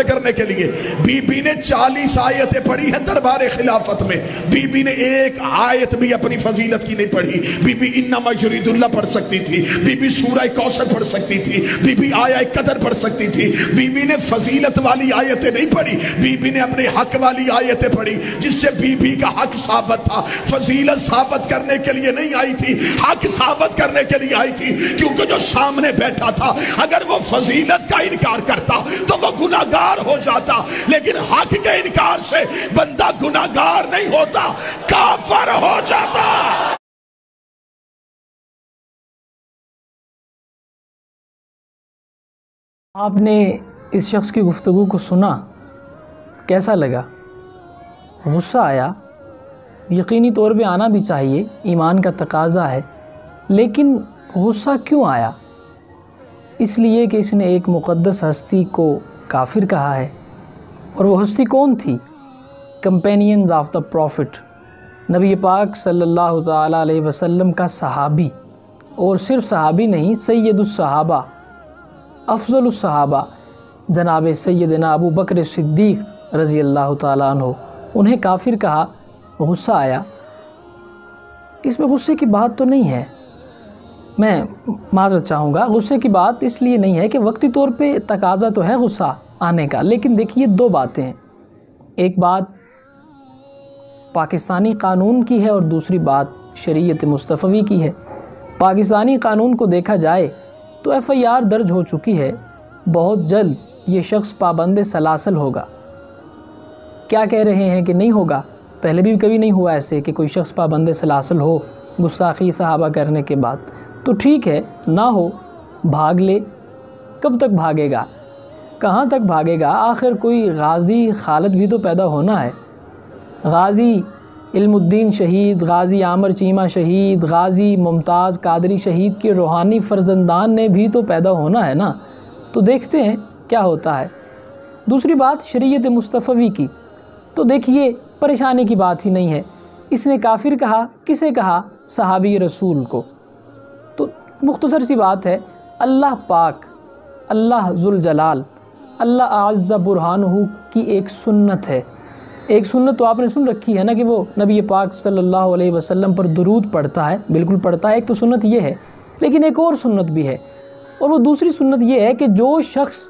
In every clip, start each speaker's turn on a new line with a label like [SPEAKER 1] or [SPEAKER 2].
[SPEAKER 1] کرنے کے لیے بی نے 40 آیتیں پڑھی ہیں دربار خلافت میں، بی نے ایک آیت بھی اپنی فضیلت کی نہیں پڑھی۔ بی انما یرید اللہ پڑھ سکتی تھی، بی سورہ کوثر پڑھ سکتی تھی، بی آیہ قدر پڑھ سکتی تھی، بی نے فضیلت والی آیتیں نہیں پڑھی، بی نے اپنے حق والی آیتیں پڑھی جس سے بی کا حق ثابت تھا۔ فضیلت ثابت کرنے کے لیے نہیں آئی تھی، حق ثابت کرنے کے لیے آئی تھی، کیونکہ جو سامنے بیٹھا تھا اگر وہ فضیلت کا انکار کرتا تو وہ گناہگار ہو جاتا، لیکن حق کے انکار سے بندہ گناہگار نہیں ہوتا، کافر ہو جاتا۔
[SPEAKER 2] آپ نے اس شخص کی گفتگو کو سنا، کیسا لگا؟ غصہ آیا؟ یقینی طور پہ آنا بھی چاہیے، ایمان کا تقاضا ہے، لیکن غصہ کیوں آیا؟ اس لیے کہ اس نے ایک مقدس ہستی کو کافر کہا ہے، اور وہ ہستی کون تھی؟ کمپینینز آف دا پروفٹ، نبی پاک صلی اللہ تعالیٰ علیہ وسلم کا صحابی، اور صرف صحابی نہیں، سید الصحابہ، افضل الصحابہ، جناب سیدنا ابو بکر صدیق رضی اللہ تعالیٰ عنہ، انہیں کافر کہا۔ غصہ آیا؟ اس میں غصے کی بات تو نہیں ہے، میں معذرت چاہوں گا، غصے کی بات اس لیے نہیں ہے کہ وقتی طور پہ تقاضا تو ہے غصہ آنے کا، لیکن دیکھیے دو باتیں ہیں، ایک بات پاکستانی قانون کی ہے اور دوسری بات شریعت مصطفی کی ہے۔ پاکستانی قانون کو دیکھا جائے تو ایف آئی آر درج ہو چکی ہے، بہت جلد یہ شخص پابند سلاسل ہوگا۔ کیا کہہ رہے ہیں کہ نہیں ہوگا؟ پہلے بھی کبھی نہیں ہوا ایسے کہ کوئی شخص پابند سلاسل ہو گستاخی صحابہ کرنے کے بعد، تو ٹھیک ہے نہ ہو، بھاگ لے۔ کب تک بھاگے گا؟ کہاں تک بھاگے گا؟ آخر کوئی غازی خالد بھی تو پیدا ہونا ہے، غازی علم الدین شہید، غازی عامر چیمہ شہید، غازی ممتاز قادری شہید کے روحانی فرزندان نے بھی تو پیدا ہونا ہے نا، تو دیکھتے ہیں کیا ہوتا ہے۔ دوسری بات شریعت مصطفی کی، تو دیکھیے پریشانی کی بات ہی نہیں ہے، اس نے کافر کہا، کسے کہا؟ صحابی رسول کو۔ تو مختصر سی بات ہے، اللہ پاک، اللہ ذوالجلال، اللہ اعز برہانہ کی ایک سنت ہے، ایک سنت تو آپ نے سن رکھی ہے نا کہ وہ نبی پاک صلی اللہ علیہ وسلم پر درود پڑھتا ہے، بالکل پڑھتا ہے، ایک تو سنت یہ ہے، لیکن ایک اور سنت بھی ہے، اور وہ دوسری سنت یہ ہے کہ جو شخص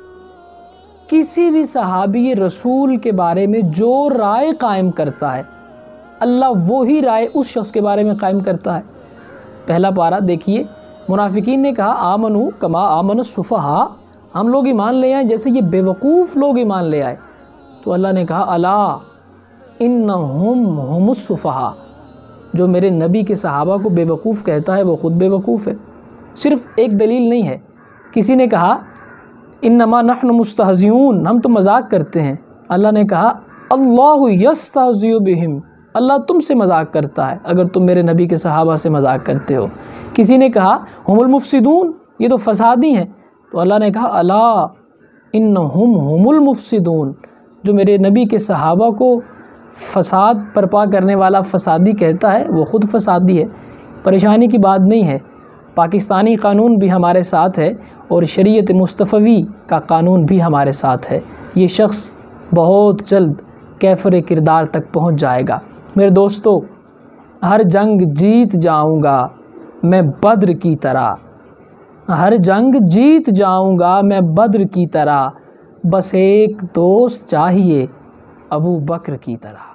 [SPEAKER 2] کسی بھی صحابی رسول کے بارے میں جو رائے قائم کرتا ہے، اللہ وہی رائے اس شخص کے بارے میں قائم کرتا ہے۔ پہلا پارہ دیکھیے، منافقین نے کہا آمنو کما آمن السفہاء، ہم لوگ ایمان لے آئے جیسے یہ بے وقوف لوگ ایمان لے آئے، تو اللہ نے کہا الا انہم ہم السفہاء، جو میرے نبی کے صحابہ کو بے وقوف کہتا ہے وہ خود بے وقوف ہے۔ صرف ایک دلیل نہیں ہے، کسی نے کہا انما نحن مستہزئون، ہم تو مذاق کرتے ہیں، اللہ نے کہا اللہ یستہزئ بہم، اللہ تم سے مذاق کرتا ہے اگر تم میرے نبی کے صحابہ سے مذاق کرتے ہو۔ کسی نے کہا ہم المفسدون، یہ تو فسادی ہیں، تو اللہ نے کہا الا انہم ہم المفسدون، جو میرے نبی کے صحابہ کو فساد برپا کرنے والا فسادی کہتا ہے وہ خود فسادی ہے۔ پریشانی کی بات نہیں ہے، پاکستانی قانون بھی ہمارے ساتھ ہے اور شریعت مصطفی کا قانون بھی ہمارے ساتھ ہے۔ یہ شخص بہت جلد کیفر کردار تک پہنچ جائے گا۔ میرے دوستو، ہر جنگ جیت جاؤں گا میں بدر کی طرح، ہر جنگ جیت جاؤں گا میں بدر کی طرح، بس ایک دوست چاہیے ابو بکر کی طرح۔